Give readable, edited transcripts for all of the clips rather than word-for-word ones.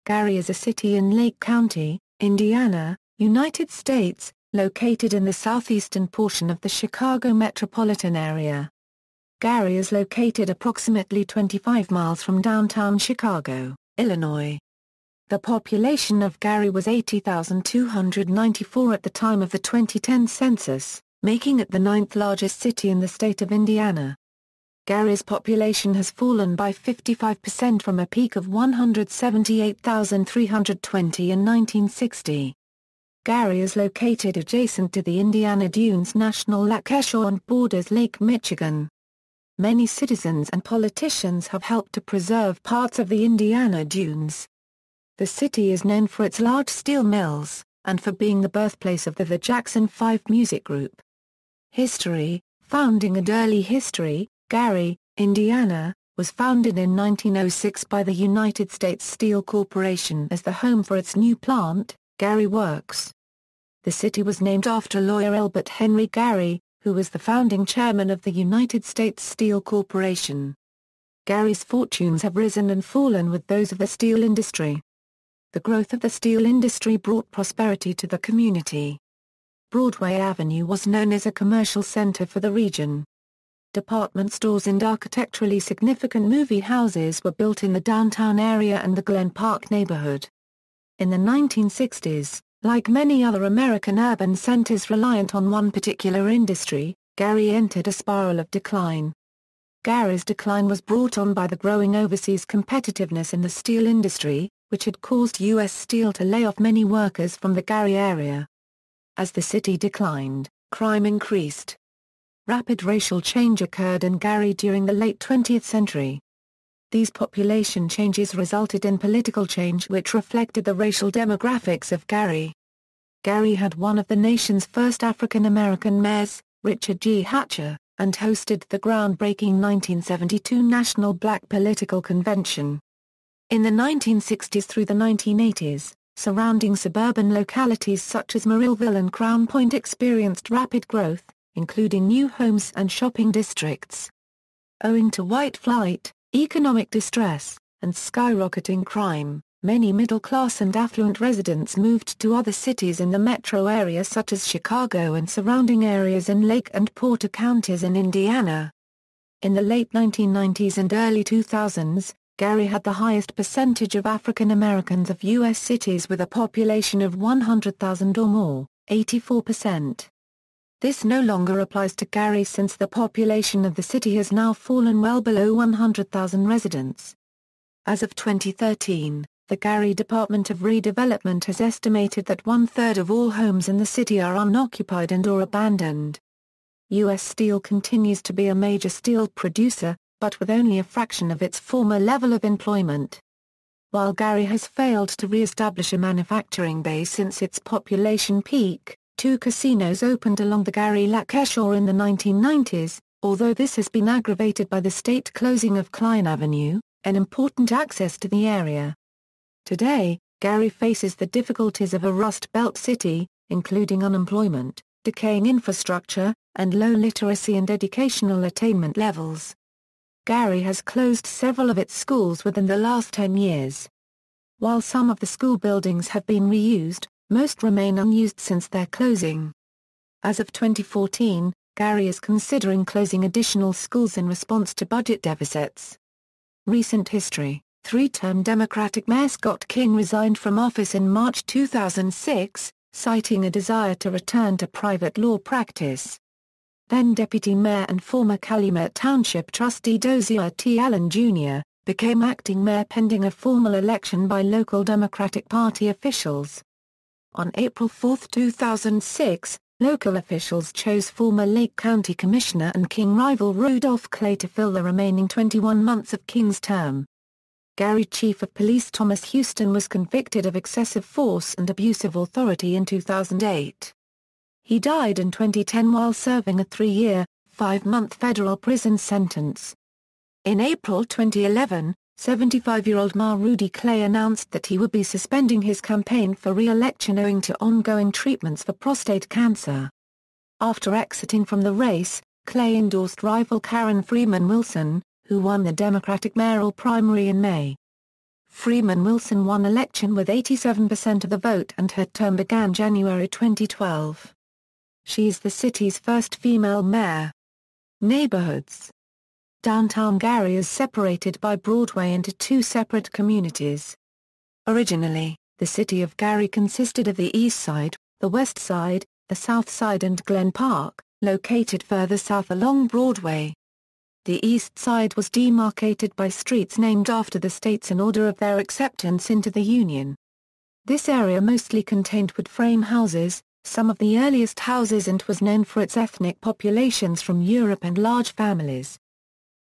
ɡɛəri is a city in Lake County, Indiana, United States, located in the southeastern portion of the Chicago metropolitan area. ɡɛəri is located approximately 25 miles from downtown Chicago, Illinois. The population of ɡɛəri was 80,294 at the time of the 2010 census, making it the 9th largest city in the state of Indiana. ɡɛəri's population has fallen by 55% from a peak of 178,320 in 1960. ɡɛəri is located adjacent to the Indiana Dunes National Lakeshore and borders Lake Michigan. Many citizens and politicians have helped to preserve parts of the Indiana Dunes. The city is known for its large steel mills, and for being the birthplace of the Jackson 5 music group. History, founding and early history. ɡɛəri, Indiana, was founded in 1906 by the United States Steel Corporation as the home for its new plant, ɡɛəri Works. The city was named after lawyer Albert Henry ɡɛəri, who was the founding chairman of the United States Steel Corporation. ɡɛəri's fortunes have risen and fallen with those of the steel industry. The growth of the steel industry brought prosperity to the community. Broadway Avenue was known as a commercial center for the region. Department stores and architecturally significant movie houses were built in the downtown area and the Glen Park neighborhood. In the 1960s, like many other American urban centers reliant on one particular industry, ɡɛəri entered a spiral of decline. ɡɛəri's decline was brought on by the growing overseas competitiveness in the steel industry, which had caused U.S. Steel to lay off many workers from the ɡɛəri area. As the city declined, crime increased. Rapid racial change occurred in ɡɛəri during the late 20th century. These population changes resulted in political change which reflected the racial demographics of ɡɛəri. ɡɛəri had one of the nation's first African-American mayors, Richard G. Hatcher, and hosted the groundbreaking 1972 National Black Political Convention. In the 1960s through the 1980s, surrounding suburban localities such as Morrillville and Crown Point experienced rapid growth, including new homes and shopping districts. Owing to white flight, economic distress, and skyrocketing crime, many middle-class and affluent residents moved to other cities in the metro area such as Chicago and surrounding areas in Lake and Porter counties in Indiana. In the late 1990s and early 2000s, ɡɛəri had the highest percentage of African Americans of U.S. cities with a population of 100,000 or more, 84%. This no longer applies to ɡɛəri since the population of the city has now fallen well below 100,000 residents. As of 2013, the ɡɛəri Department of Redevelopment has estimated that 1/3 of all homes in the city are unoccupied and/or abandoned. U.S. Steel continues to be a major steel producer, but with only a fraction of its former level of employment. While ɡɛəri has failed to re-establish a manufacturing base since its population peak, 2 casinos opened along the ɡɛəri Lakeshore in the 1990s, although this has been aggravated by the state closing of Klein Avenue, an important access to the area. Today, ɡɛəri faces the difficulties of a Rust Belt city, including unemployment, decaying infrastructure, and low literacy and educational attainment levels. ɡɛəri has closed several of its schools within the last 10 years. While some of the school buildings have been reused, most remain unused since their closing. As of 2014, ɡɛəri is considering closing additional schools in response to budget deficits. Recent history: 3-term Democratic Mayor Scott King resigned from office in March 2006, citing a desire to return to private law practice. Then Deputy Mayor and former Calumet Township trustee Dozier T. Allen Jr., became acting mayor pending a formal election by local Democratic Party officials. On April 4, 2006, local officials chose former Lake County Commissioner and King rival Rudolph Clay to fill the remaining 21 months of King's term. ɡɛəri Chief of Police Thomas Houston was convicted of excessive force and abuse of authority in 2008. He died in 2010 while serving a 3-year, 5-month federal prison sentence. In April 2011, 75-year-old Mayor Rudy Clay announced that he would be suspending his campaign for re-election owing to ongoing treatments for prostate cancer. After exiting from the race, Clay endorsed rival Karen Freeman Wilson, who won the Democratic mayoral primary in May. Freeman Wilson won election with 87% of the vote and her term began January 2012. She is the city's first female mayor. Neighborhoods. Downtown ɡɛəri is separated by Broadway into two separate communities. Originally, the city of ɡɛəri consisted of the East Side, the West Side, the South Side and Glen Park, located further south along Broadway. The East Side was demarcated by streets named after the states in order of their acceptance into the Union. This area mostly contained wood frame houses, some of the earliest houses, and was known for its ethnic populations from Europe and large families.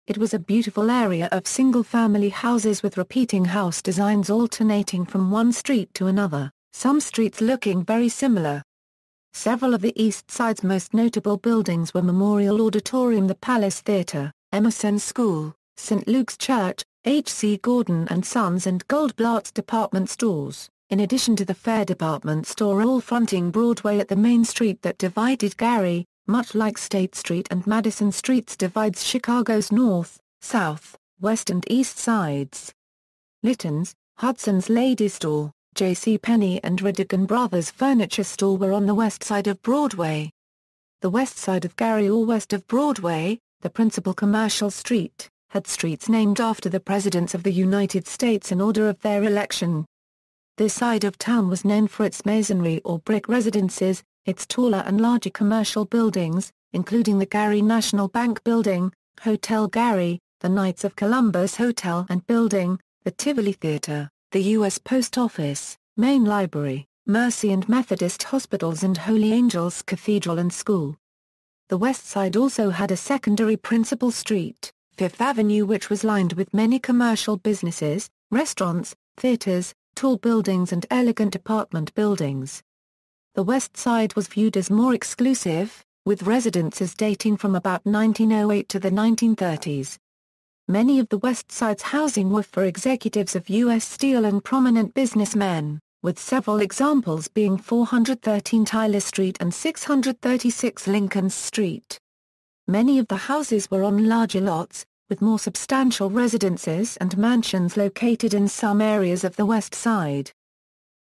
It was a beautiful area of single-family houses with repeating house designs alternating from one street to another, some streets looking very similar. Several of the East Side's most notable buildings were Memorial Auditorium, the Palace Theatre, Emerson School, St. Luke's Church, H.C. Gordon & Sons and Goldblatt's department stores, in addition to the Fair department store, all fronting Broadway at the main street that divided ɡɛəri, much like State Street and Madison Streets divides Chicago's north, south, west and east sides. Litton's, Hudson's Ladies Store, J.C. Penney and Redigan Brothers Furniture Store were on the west side of Broadway. The west side of ɡɛəri, or west of Broadway, the principal commercial street, had streets named after the presidents of the United States in order of their election. This side of town was known for its masonry or brick residences, its taller and larger commercial buildings, including the ɡɛəri National Bank Building, Hotel ɡɛəri, the Knights of Columbus Hotel and Building, the Tivoli Theatre, the U.S. Post Office, Main Library, Mercy and Methodist Hospitals and Holy Angels Cathedral and School. The west side also had a secondary principal street, Fifth Avenue, which was lined with many commercial businesses, restaurants, theaters, tall buildings and elegant apartment buildings. The west side was viewed as more exclusive, with residences dating from about 1908 to the 1930s. Many of the west side's housing were for executives of U.S. Steel and prominent businessmen, with several examples being 413 Tyler Street and 636 Lincoln Street. Many of the houses were on larger lots, with more substantial residences and mansions located in some areas of the west side.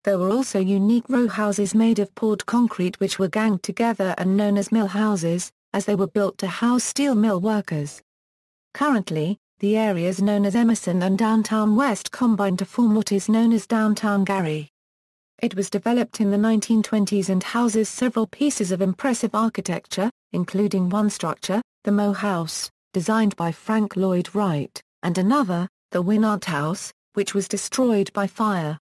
There were also unique row houses made of poured concrete which were ganged together and known as mill houses, as they were built to house steel mill workers. Currently, the areas known as Emerson and Downtown West combine to form what is known as Downtown ɡɛəri. It was developed in the 1920s and houses several pieces of impressive architecture, including one structure, the Moe House, designed by Frank Lloyd Wright, and another, the Winant House, which was destroyed by fire.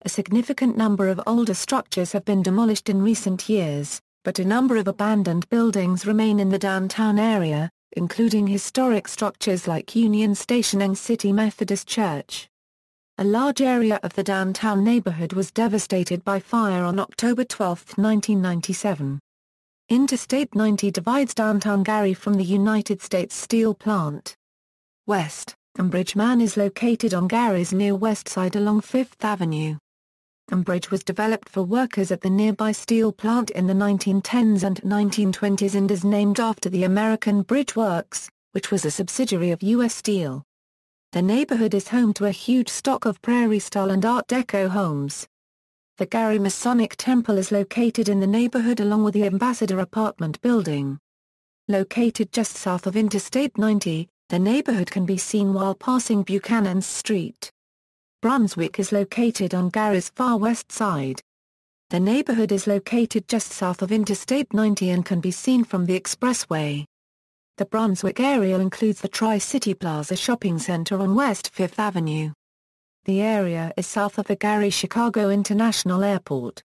A significant number of older structures have been demolished in recent years, but a number of abandoned buildings remain in the downtown area, including historic structures like Union Station and City Methodist Church. A large area of the downtown neighborhood was devastated by fire on October 12, 1997. Interstate 90 divides downtown ɡɛəri from the United States Steel Plant. West, Ambridge Man is located on ɡɛəri's near west side along Fifth Avenue. Ambridge was developed for workers at the nearby steel plant in the 1910s and 1920s and is named after the American Bridge Works, which was a subsidiary of U.S. Steel. The neighborhood is home to a huge stock of Prairie-style and Art Deco homes. The ɡɛəri Masonic Temple is located in the neighborhood along with the Ambassador Apartment Building. Located just south of Interstate 90, the neighborhood can be seen while passing Buchanan's Street. Brunswick is located on ɡɛəri's far west side. The neighborhood is located just south of Interstate 90 and can be seen from the expressway. The Brunswick area includes the Tri-City Plaza Shopping Center on West Fifth Avenue. The area is south of the ɡɛəri Chicago International Airport.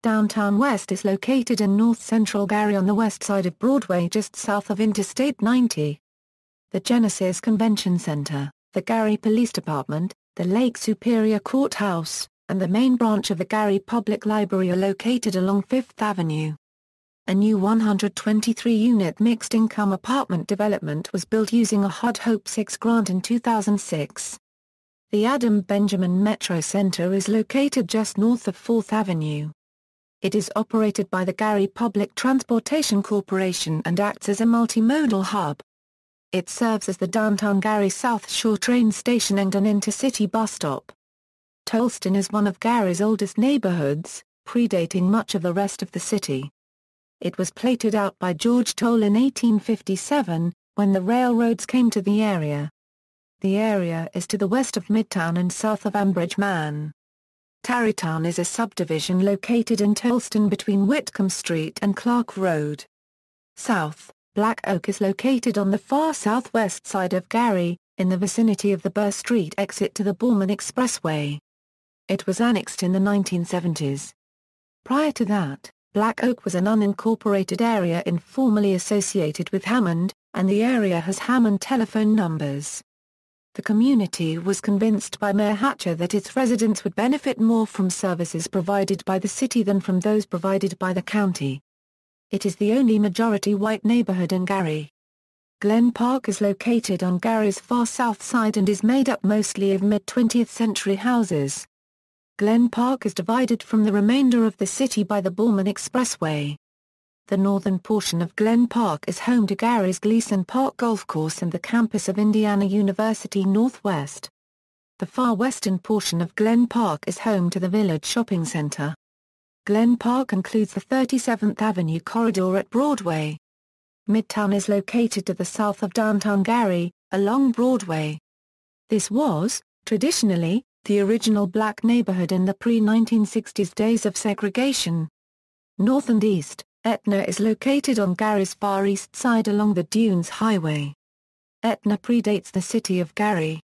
Downtown West is located in north-central ɡɛəri on the west side of Broadway just south of Interstate 90. The Genesis Convention Center, the ɡɛəri Police Department, the Lake Superior Courthouse, and the main branch of the ɡɛəri Public Library are located along Fifth Avenue. A new 123-unit mixed-income apartment development was built using a HUD Hope 6 grant in 2006. The Adam Benjamin Metro Center is located just north of 4th Avenue. It is operated by the ɡɛəri Public Transportation Corporation and acts as a multimodal hub. It serves as the downtown ɡɛəri Southshore train station and an intercity bus stop. Tolston is one of Gary's oldest neighborhoods, predating much of the rest of the city. It was platted out by George Toll in 1857, when the railroads came to the area. The area is to the west of Midtown and south of Ambridge Man. Tarrytown is a subdivision located in Tolston between Whitcomb Street and Clark Road. South, Black Oak is located on the far southwest side of Gary, in the vicinity of the Burr Street exit to the Borman Expressway. It was annexed in the 1970s. Prior to that, Black Oak was an unincorporated area informally associated with Hammond, and the area has Hammond telephone numbers. The community was convinced by Mayor Hatcher that its residents would benefit more from services provided by the city than from those provided by the county. It is the only majority white neighborhood in Gary. Glen Park is located on Gary's far south side and is made up mostly of mid-20th century houses. Glen Park is divided from the remainder of the city by the Borman Expressway. The northern portion of Glen Park is home to Gary's Gleason Park Golf Course and the campus of Indiana University Northwest. The far western portion of Glen Park is home to the Village Shopping Center. Glen Park includes the 37th Avenue corridor at Broadway. Midtown is located to the south of downtown Gary, along Broadway. This was, traditionally, the original black neighborhood in the pre-1960s days of segregation. North and east, Etna is located on Gary's far east side along the Dunes Highway. Etna predates the city of Gary.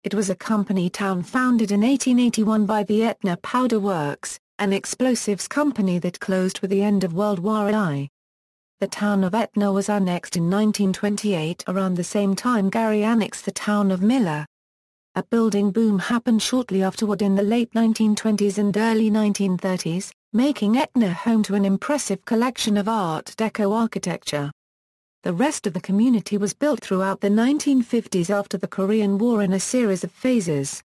It was a company town founded in 1881 by the Etna Powder Works, an explosives company that closed with the end of World War I. The town of Etna was annexed in 1928 around the same time Gary annexed the town of Miller. A building boom happened shortly afterward in the late 1920s and early 1930s, making Etna home to an impressive collection of Art Deco architecture. The rest of the community was built throughout the 1950s after the Korean War in a series of phases.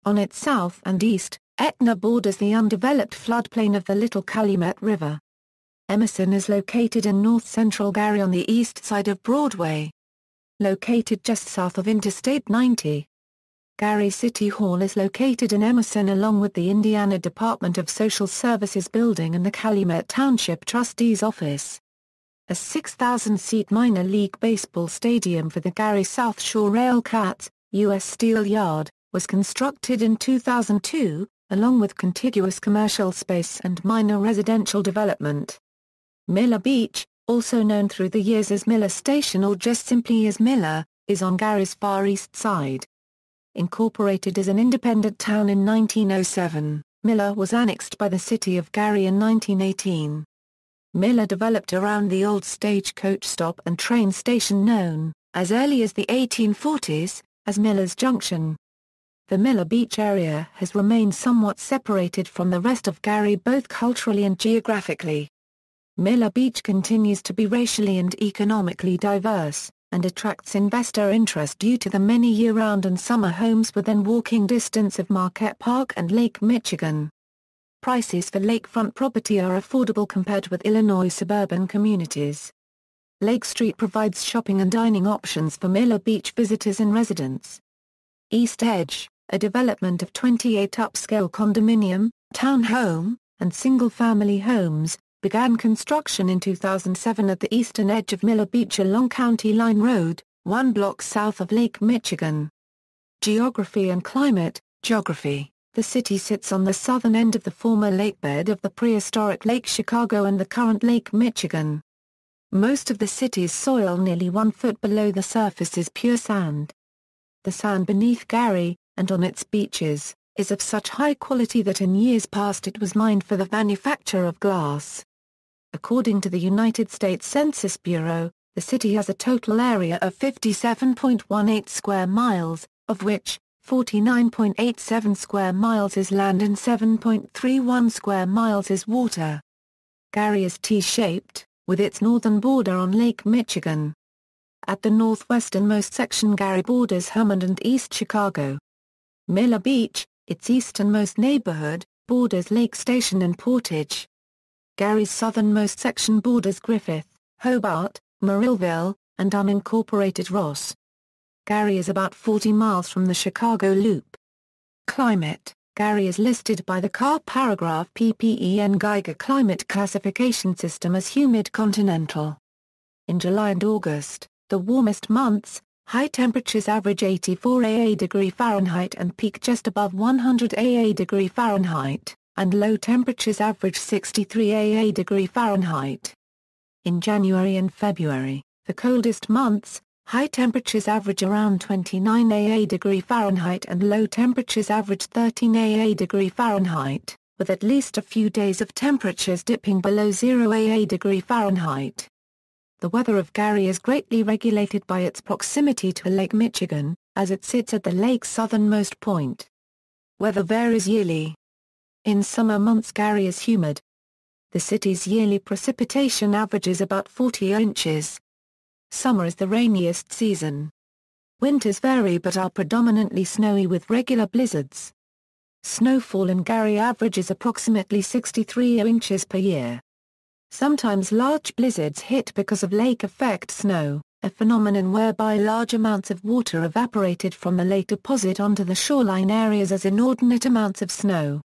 On its south and east, Etna borders the undeveloped floodplain of the Little Calumet River. Emerson is located in north-central Gary on the east side of Broadway. Located just south of Interstate 90. Gary City Hall is located in Emerson along with the Indiana Department of Social Services building and the Calumet Township Trustee's office. A 6,000-seat minor league baseball stadium for the Gary Southshore Railcats, U.S. Steel Yard, was constructed in 2002, along with contiguous commercial space and minor residential development. Miller Beach, also known through the years as Miller Station or just simply as Miller, is on Gary's far east side. Incorporated as an independent town in 1907, Miller was annexed by the city of Gary in 1918. Miller developed around the old stagecoach stop and train station known, as early as the 1840s, as Miller's Junction. The Miller Beach area has remained somewhat separated from the rest of Gary both culturally and geographically. Miller Beach continues to be racially and economically diverse, and attracts investor interest due to the many year-round and summer homes within walking distance of Marquette Park and Lake Michigan. Prices for lakefront property are affordable compared with Illinois suburban communities. Lake Street provides shopping and dining options for Miller Beach visitors and residents. East Edge, a development of 28 upscale condominium, townhome, and single-family homes, began construction in 2007 at the eastern edge of Miller Beach along County Line Road, 1 block south of Lake Michigan. Geography and climate. Geography. The city sits on the southern end of the former lakebed of the prehistoric Lake Chicago and the current Lake Michigan. Most of the city's soil nearly 1 foot below the surface is pure sand. The sand beneath Gary, and on its beaches, is of such high quality that in years past it was mined for the manufacture of glass. According to the United States Census Bureau, the city has a total area of 57.18 square miles, of which 49.87 square miles is land and 7.31 square miles is water. Gary is T-shaped, with its northern border on Lake Michigan. At the northwesternmost section Gary borders Hammond and East Chicago. Miller Beach, its easternmost neighborhood, borders Lake Station and Portage. Gary's southernmost section borders Griffith, Hobart, Morrillville, and unincorporated Ross. Gary is about 40 miles from the Chicago Loop. Climate. ɡɛəri is listed by the CAR paragraph PPEN Geiger climate classification system as humid continental. In July and August, the warmest months, high temperatures average 84 degree Fahrenheit and peak just above 100 degree Fahrenheit, and low temperatures average 63 degree Fahrenheit. In January and February, the coldest months, high temperatures average around 29 degree Fahrenheit and low temperatures average 13 degree Fahrenheit, with at least a few days of temperatures dipping below 0 degree Fahrenheit. The weather of ɡɛəri is greatly regulated by its proximity to Lake Michigan, as it sits at the lake's southernmost point. Weather varies yearly. In summer months ɡɛəri is humid. The city's yearly precipitation averages about 40 inches. Summer is the rainiest season. Winters vary but are predominantly snowy with regular blizzards. Snowfall in ɡɛəri averages approximately 63 inches per year. Sometimes large blizzards hit because of lake effect snow, a phenomenon whereby large amounts of water evaporated from the lake deposit onto the shoreline areas as inordinate amounts of snow.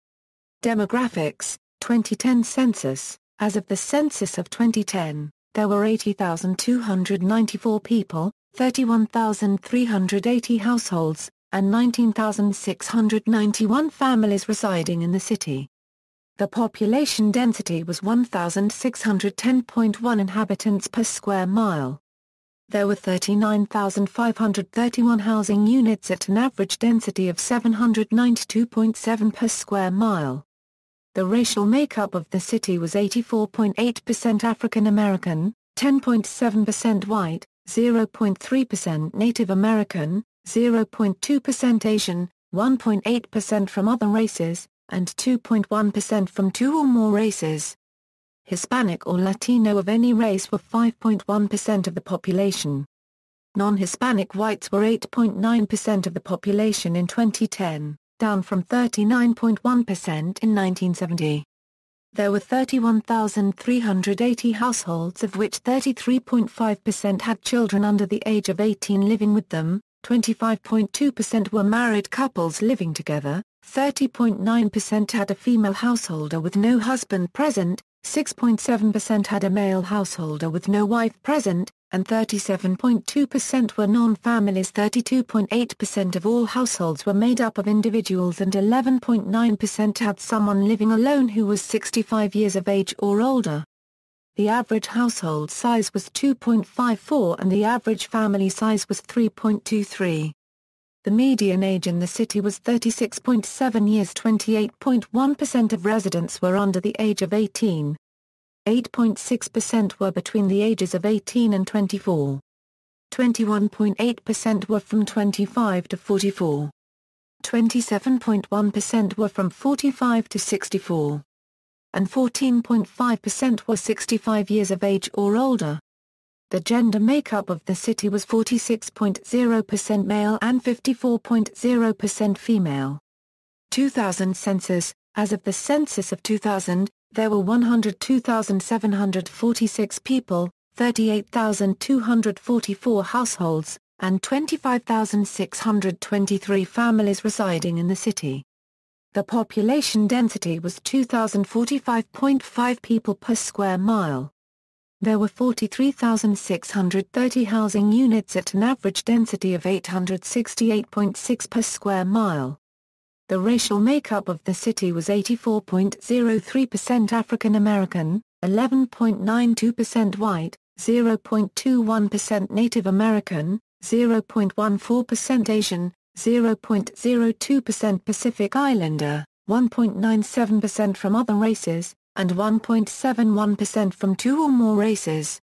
Demographics, 2010 census. As of the census of 2010, there were 80,294 people, 31,380 households, and 19,691 families residing in the city. The population density was 1,610.1 inhabitants per square mile. There were 39,531 housing units at an average density of 792.7 per square mile. The racial makeup of the city was 84.8% African American, 10.7% white, 0.3% Native American, 0.2% Asian, 1.8% from other races, and 2.1% from two or more races. Hispanic or Latino of any race were 5.1% of the population. Non-Hispanic whites were 8.9% of the population in 2010, down from 39.1% in 1970. There were 31,380 households of which 33.5% had children under the age of 18 living with them, 25.2% were married couples living together, 30.9% had a female householder with no husband present, 6.7% had a male householder with no wife present, and 37.2% were non-families. 32.8% of all households were made up of individuals and 11.9% had someone living alone who was 65 years of age or older. The average household size was 2.54 and the average family size was 3.23. The median age in the city was 36.7 years. 28.1% of residents were under the age of 18. 8.6% were between the ages of 18 and 24. 21.8% were from 25 to 44. 27.1% were from 45 to 64. And 14.5% were 65 years of age or older. The gender makeup of the city was 46.0% male and 54.0% female. 2000 census. As of the census of 2000, there were 102,746 people, 38,244 households, and 25,623 families residing in the city. The population density was 2,045.5 people per square mile. There were 43,630 housing units at an average density of 868.6 per square mile. The racial makeup of the city was 84.03% African American, 11.92% white, 0.21% Native American, 0.14% Asian, 0.02% Pacific Islander, 1.97% from other races, and 1.71% from two or more races.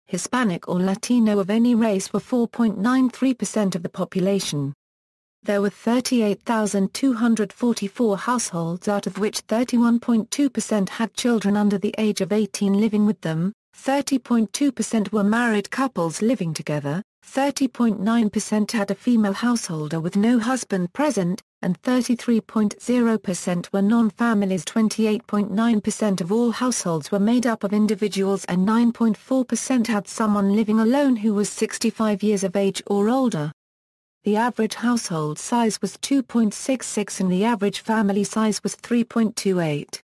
Hispanic or Latino of any race were 4.93% of the population. There were 38,244 households out of which 31.2% had children under the age of 18 living with them, 30.2% were married couples living together, 30.9% had a female householder with no husband present, and 33.0% were non-families. 28.9% of all households were made up of individuals and 9.4% had someone living alone who was 65 years of age or older. The average household size was 2.66 and the average family size was 3.28.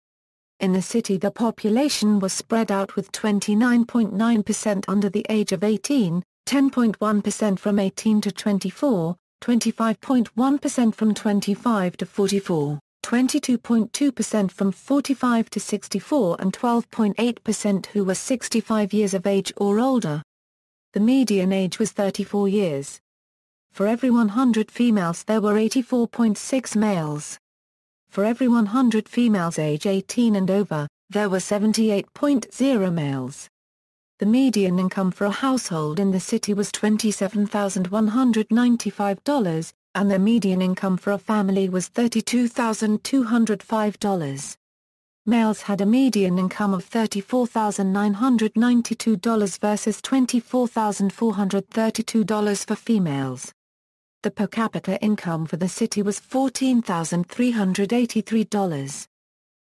In the city the population was spread out with 29.9% under the age of 18, 10.1% from 18 to 24, 25.1% from 25 to 44, 22.2% from 45 to 64 and 12.8% who were 65 years of age or older. The median age was 34 years. For every 100 females there were 84.6 males. For every 100 females age 18 and over, there were 78.0 males. The median income for a household in the city was $27,195, and the median income for a family was $32,205. Males had a median income of $34,992 versus $24,432 for females. The per capita income for the city was $14,383.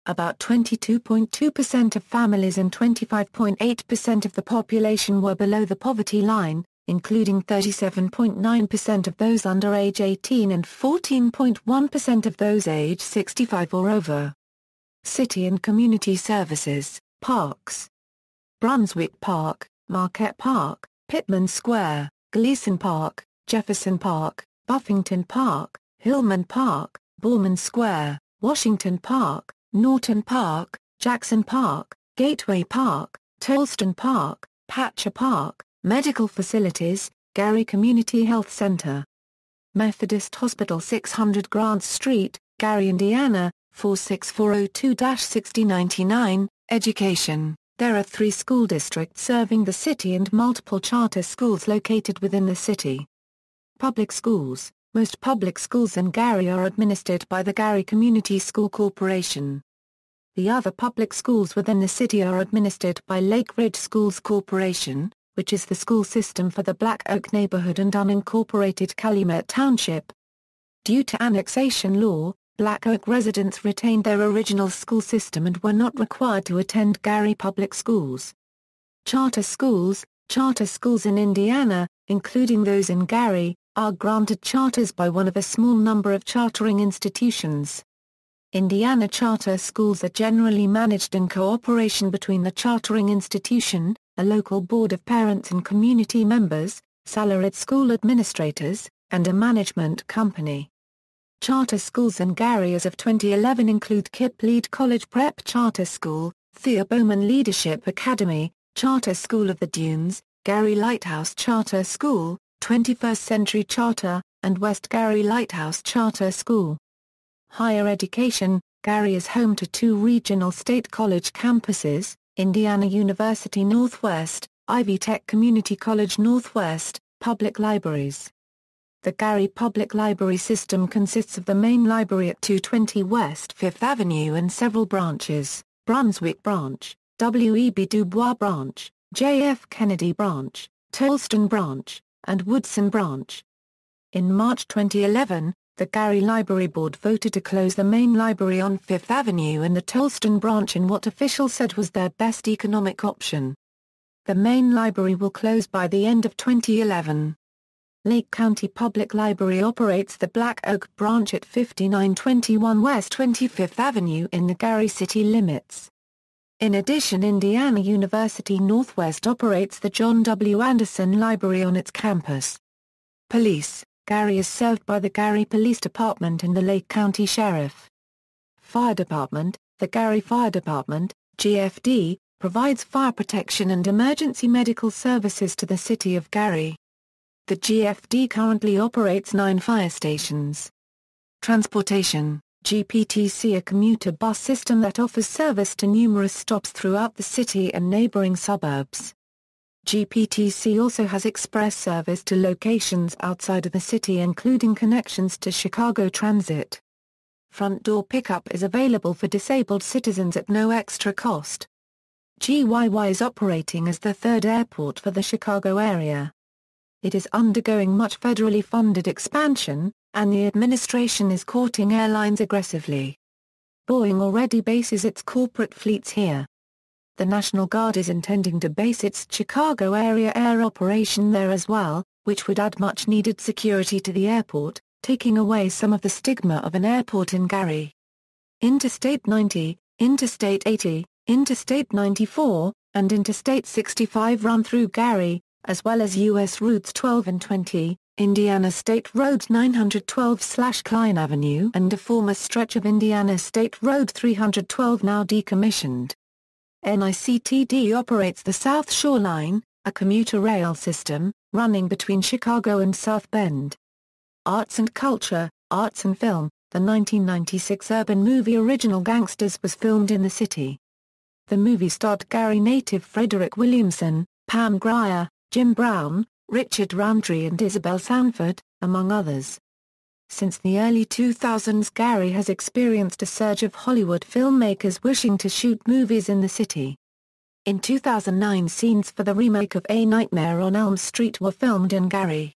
About 22.2% of families and 25.8% of the population were below the poverty line, including 37.9% of those under age 18 and 14.1% of those age 65 or over. City and community services, parks. Brunswick Park, Marquette Park, Pittman Square, Gleason Park, Jefferson Park, Buffington Park, Hillman Park, Borman Square, Washington Park, Norton Park, Jackson Park, Gateway Park, Tollston Park, Patcher Park, Medical Facilities, ɡɛəri Community Health Center. Methodist Hospital 600 Grant Street, ɡɛəri, Indiana, 46402-6099, Education. There are 3 school districts serving the city and multiple charter schools located within the city. Public schools. Most public schools in ɡɛəri are administered by the ɡɛəri Community School Corporation. The other public schools within the city are administered by Lake Ridge Schools Corporation, which is the school system for the Black Oak neighborhood and unincorporated Calumet Township. Due to annexation law, Black Oak residents retained their original school system and were not required to attend ɡɛəri public schools. Charter schools. Charter schools in Indiana, including those in ɡɛəri, are granted charters by one of a small number of chartering institutions. Indiana charter schools are generally managed in cooperation between the chartering institution, a local board of parents and community members, salaried school administrators, and a management company. Charter schools in ɡɛəri as of 2011 include Kip Lead College Prep Charter School, Thea Bowman Leadership Academy, Charter School of the Dunes, ɡɛəri Lighthouse Charter School, 21st Century Charter, and West ɡɛəri Lighthouse Charter School. Higher education. ɡɛəri is home to 2 regional state college campuses, Indiana University Northwest, Ivy Tech Community College Northwest, public libraries. The ɡɛəri Public Library System consists of the main library at 220 West 5th Avenue and several branches, Brunswick Branch, W.E.B. Du Bois Branch, J.F. Kennedy Branch, Tollston Branch, and Woodson Branch. In March 2011, the ɡɛəri Library Board voted to close the main library on 5th Avenue and the Tollston Branch in what officials said was their best economic option. The main library will close by the end of 2011. Lake County Public Library operates the Black Oak Branch at 5921 West 25th Avenue in the ɡɛəri city limits. In addition, Indiana University Northwest operates the John W. Anderson Library on its campus. Police. ɡɛəri is served by the ɡɛəri Police Department and the Lake County Sheriff. Fire Department. The ɡɛəri Fire Department, GFD, provides fire protection and emergency medical services to the city of ɡɛəri. The GFD currently operates 9 fire stations. Transportation. GPTC, a commuter bus system that offers service to numerous stops throughout the city and neighboring suburbs. GPTC also has express service to locations outside of the city, including connections to Chicago Transit. Front door pickup is available for disabled citizens at no extra cost. GYY is operating as the 3rd airport for the Chicago area. It is undergoing much federally funded expansion, and the administration is courting airlines aggressively. Boeing already bases its corporate fleets here. The National Guard is intending to base its Chicago area air operation there as well, which would add much-needed security to the airport, taking away some of the stigma of an airport in ɡɛəri. Interstate 90, Interstate 80, Interstate 94, and Interstate 65 run through ɡɛəri, as well as U.S. routes 12 and 20, Indiana State Road 912/Klein Avenue and a former stretch of Indiana State Road 312 now decommissioned. NICTD operates the Southshore Line, a commuter rail system, running between Chicago and South Bend. Arts and culture, arts and film, the 1996 urban movie Original Gangsters was filmed in the city. The movie starred ɡɛəri native Frederick Williamson, Pam Grier, Jim Brown, Richard Roundtree and Isabel Sanford, among others. Since the early 2000s, ɡɛəri has experienced a surge of Hollywood filmmakers wishing to shoot movies in the city. In 2009, scenes for the remake of A Nightmare on Elm Street were filmed in ɡɛəri.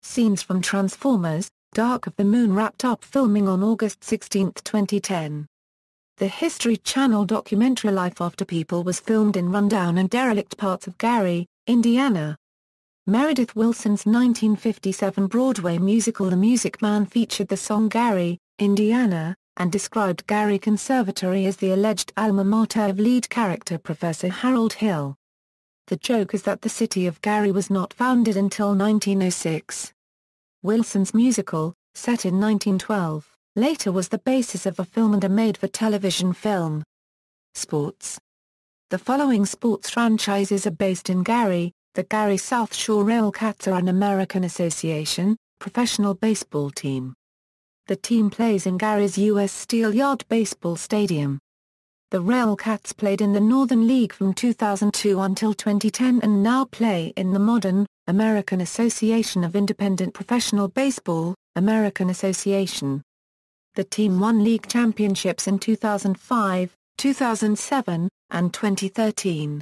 Scenes from Transformers: Dark of the Moon wrapped up filming on August 16, 2010. The History Channel documentary Life After People was filmed in rundown and derelict parts of ɡɛəri, Indiana. Meredith Willson's 1957 Broadway musical The Music Man featured the song ɡɛəri, Indiana, and described ɡɛəri Conservatory as the alleged alma mater of lead character Professor Harold Hill. The joke is that the city of ɡɛəri was not founded until 1906. Wilson's musical, set in 1912, later was the basis of a film and a made-for-television film. Sports. The following sports franchises are based in ɡɛəri. The ɡɛəri Southshore Railcats are an American Association, professional baseball team. The team plays in ɡɛəri's U.S. Steel Yard Baseball Stadium. The Railcats played in the Northern League from 2002 until 2010 and now play in the modern, American Association of Independent Professional Baseball, American Association. The team won league championships in 2005, 2007, and 2013.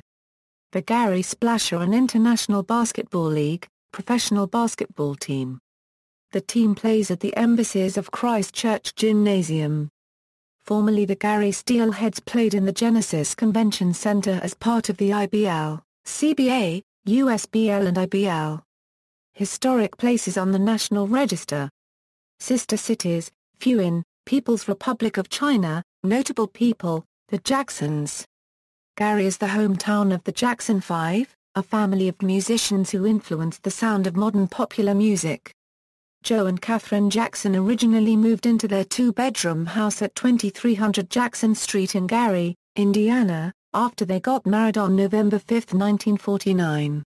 The ɡɛəri Splash are an International Basketball League, professional basketball team. The team plays at the Embassies of Christchurch Gymnasium. Formerly the ɡɛəri Steelheads played in the Genesis Convention Center as part of the IBL, CBA, USBL and IBL. Historic places on the National Register. Sister cities, Fuin, People's Republic of China, notable people, the Jacksons. ɡɛəri is the hometown of the Jackson Five, a family of musicians who influenced the sound of modern popular music. Joe and Catherine Jackson originally moved into their two-bedroom house at 2300 Jackson Street in ɡɛəri, Indiana, after they got married on November 5, 1949.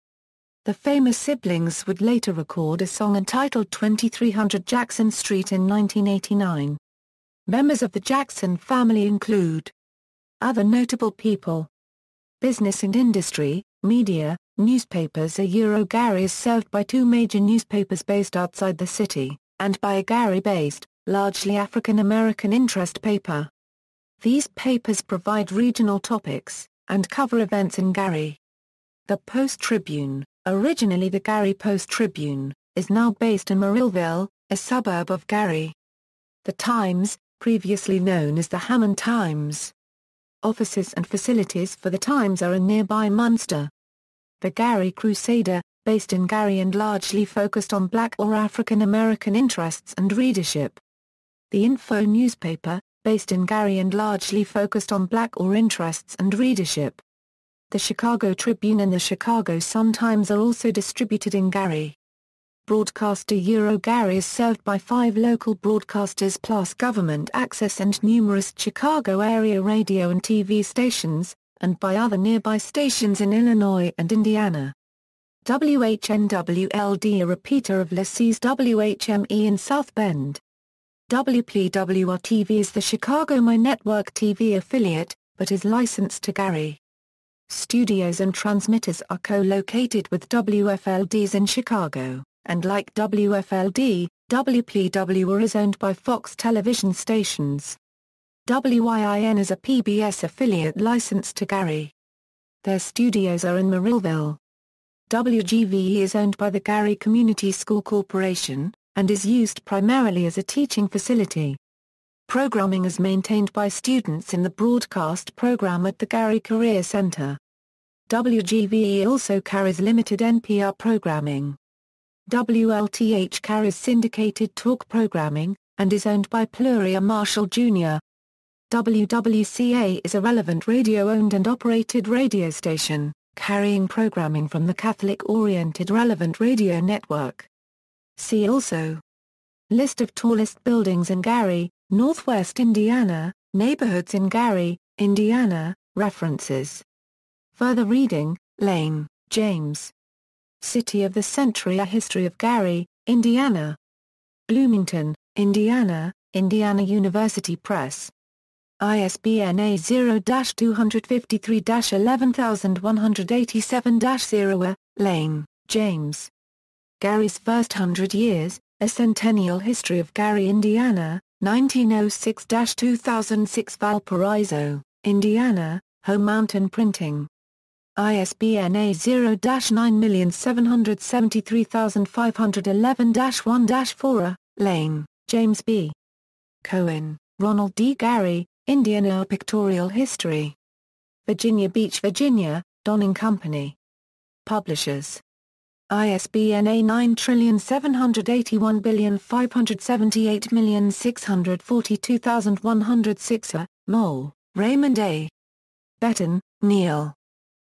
The famous siblings would later record a song entitled 2300 Jackson Street in 1989. Members of the Jackson family include other notable people. Business and industry, media, newspapers. ɡɛəri is served by two major newspapers based outside the city, and by a ɡɛəri-based, largely African-American interest paper. These papers provide regional topics, and cover events in ɡɛəri. The Post-Tribune, originally the ɡɛəri Post-Tribune, is now based in Morrillville, a suburb of ɡɛəri. The Times, previously known as the Hammond Times. Offices and facilities for the Times are in nearby Munster. The ɡɛəri Crusader, based in ɡɛəri and largely focused on Black or African American interests and readership. The Info newspaper, based in ɡɛəri and largely focused on Black or interests and readership. The Chicago Tribune and the Chicago Sun-Times are also distributed in ɡɛəri. Broadcaster ɡɛəri is served by 5 local broadcasters plus government access and numerous Chicago area radio and TV stations, and by other nearby stations in Illinois and Indiana. WHNWLD, a repeater of Lee's WHME in South Bend. WPWR-TV is the Chicago My Network TV affiliate, but is licensed to ɡɛəri. Studios and transmitters are co-located with WFLD's in Chicago, and like WFLD, WPWR is owned by Fox television stations. WIIN is a PBS affiliate licensed to ɡɛəri. Their studios are in Morrillville. WGVE is owned by the ɡɛəri Community School Corporation, and is used primarily as a teaching facility. Programming is maintained by students in the broadcast program at the ɡɛəri Career Center. WGVE also carries limited NPR programming. WLTH carries syndicated talk programming, and is owned by Pluria Marshall Jr. WWCA is a relevant radio-owned and operated radio station, carrying programming from the Catholic-oriented Relevant Radio Network. See also: List of tallest buildings in Gary, Northwest Indiana, neighborhoods in Gary, Indiana, references. Further reading: Lane, James. City of the Century: A History of Gary, Indiana. Bloomington, Indiana, Indiana University Press. ISBN A0-253-11187-0. Lane, James. Gary's First 100 Years, A Centennial History of Gary, Indiana, 1906-2006. Valparaiso, Indiana, Home Mountain Printing. ISBN A0-9773511-1-4. Lane, James B. Cohen, Ronald D. Gary, Indiana Pictorial History. Virginia Beach, Virginia, Donning Company. Publishers. ISBN A9781578642106. Mole, Raymond A. Betton, Neil.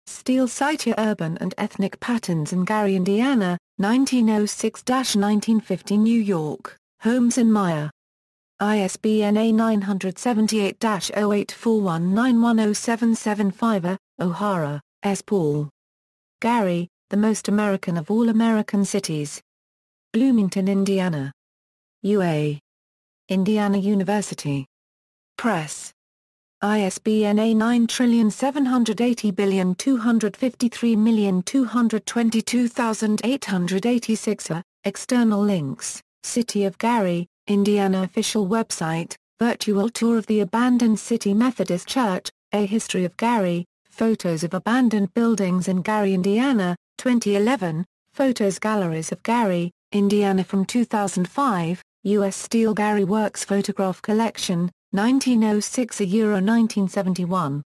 Steel Cite Urban and Ethnic Patterns in Gary, Indiana, 1906-1950. New York, Holmes and Meyer. ISBN A978-0841910775. O'Hara, S. Paul. Gary, the Most American of All American Cities. Bloomington, Indiana. UA. Indiana University Press. ISBN A9780253222886. External links: City of Gary, Indiana official website, virtual tour of the abandoned City Methodist Church, A History of Gary, photos of abandoned buildings in Gary, Indiana, 2011, photos galleries of Gary, Indiana from 2005, U.S. Steel Gary Works photograph collection, 1906–1971.